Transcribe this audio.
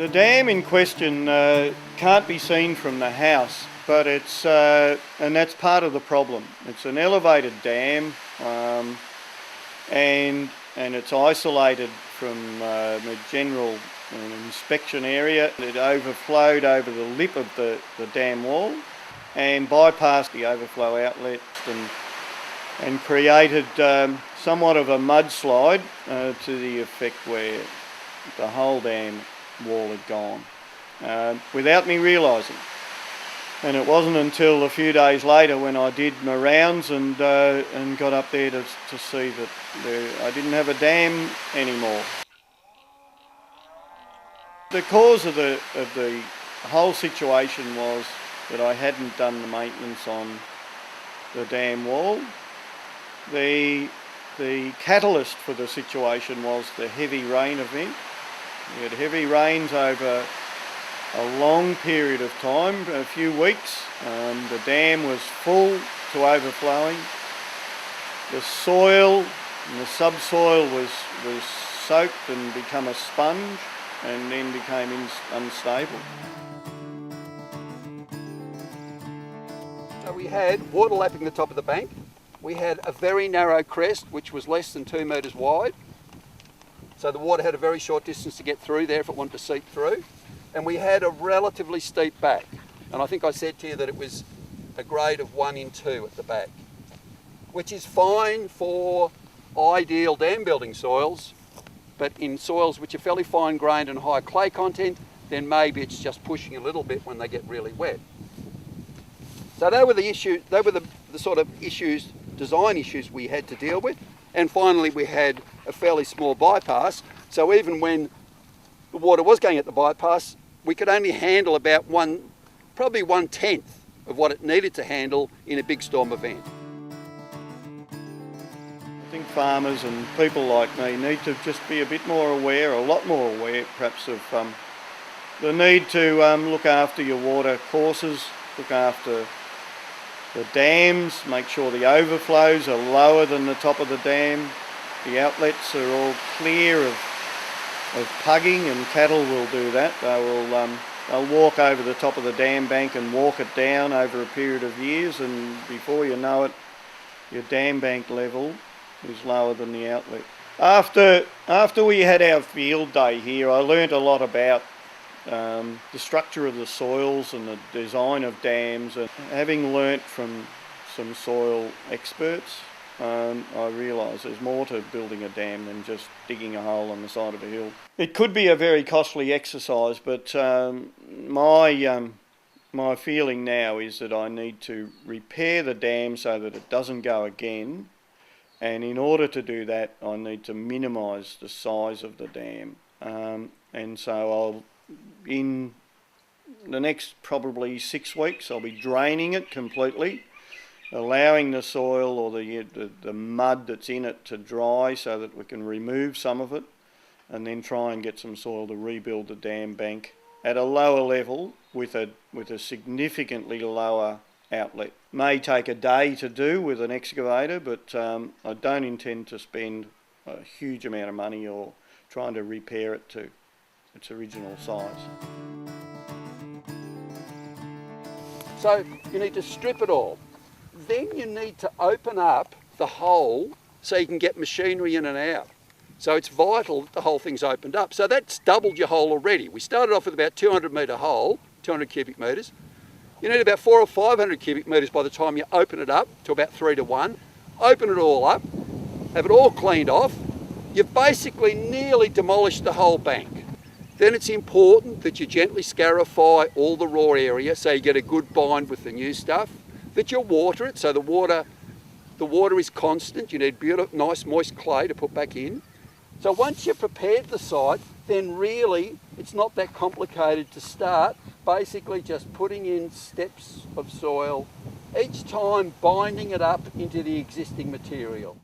The dam in question can't be seen from the house, but it's and that's part of the problem. It's an elevated dam, and it's isolated from the general inspection area. It overflowed over the lip of the dam wall and bypassed the overflow outlet and created somewhat of a mudslide to the effect where the whole dam wall had gone without me realising. And it wasn't until a few days later when I did my rounds and got up there to see that I didn't have a dam anymore. The cause of the whole situation was that I hadn't done the maintenance on the dam wall. The catalyst for the situation was the heavy rain event. We had heavy rains over a long period of time, a few weeks. The dam was full to overflowing. The soil and the subsoil was soaked and become a sponge and then became unstable. So we had water lapping the top of the bank. We had a very narrow crest which was less than 2 metres wide. So the water had a very short distance to get through there if it wanted to seep through. And we had a relatively steep back. And I think I said to you that it was a grade of 1 in 2 at the back, which is fine for ideal dam building soils, but in soils which are fairly fine grained and high clay content, then maybe it's just pushing a little bit when they get really wet. So they were the sort of design issues we had to deal with. And finally we had a fairly small bypass, so even when the water was going at the bypass, we could only handle about probably 1/10 of what it needed to handle in a big storm event. I think farmers and people like me need to just be a bit more aware, a lot more aware perhaps, of the need to look after your water courses, look after the dams, make sure the overflows are lower than the top of the dam, the outlets are all clear of pugging, and cattle will do that. They'll walk over the top of the dam bank and walk it down over a period of years, and before you know it, your dam bank level is lower than the outlet. After we had our field day here, I learnt a lot about the structure of the soils and the design of dams, and having learnt from some soil experts, I realise there's more to building a dam than just digging a hole on the side of a hill. It could be a very costly exercise, but my feeling now is that I need to repair the dam so that it doesn't go again, and in order to do that I need to minimise the size of the dam, and so in the next probably 6 weeks I'll be draining it completely, allowing the soil or the mud that's in it to dry so that we can remove some of it, and then try and get some soil to rebuild the dam bank at a lower level with a significantly lower outlet. May take a day to do with an excavator, but I don't intend to spend a huge amount of money or trying to repair it to its original size. So you need to strip it all. Then you need to open up the hole so you can get machinery in and out. So it's vital that the whole thing's opened up. So that's doubled your hole already. We started off with about 200 metre hole, 200 cubic metres. You need about 400 or 500 cubic metres by the time you open it up to about 3 to 1. Open it all up, have it all cleaned off. You've basically nearly demolished the whole bank. Then it's important that you gently scarify all the raw area so you get a good bind with the new stuff, that you water it so the water is constant. You need beautiful, nice moist clay to put back in. So once you've prepared the site, then really it's not that complicated to start, basically just putting in steps of soil, each time binding it up into the existing material.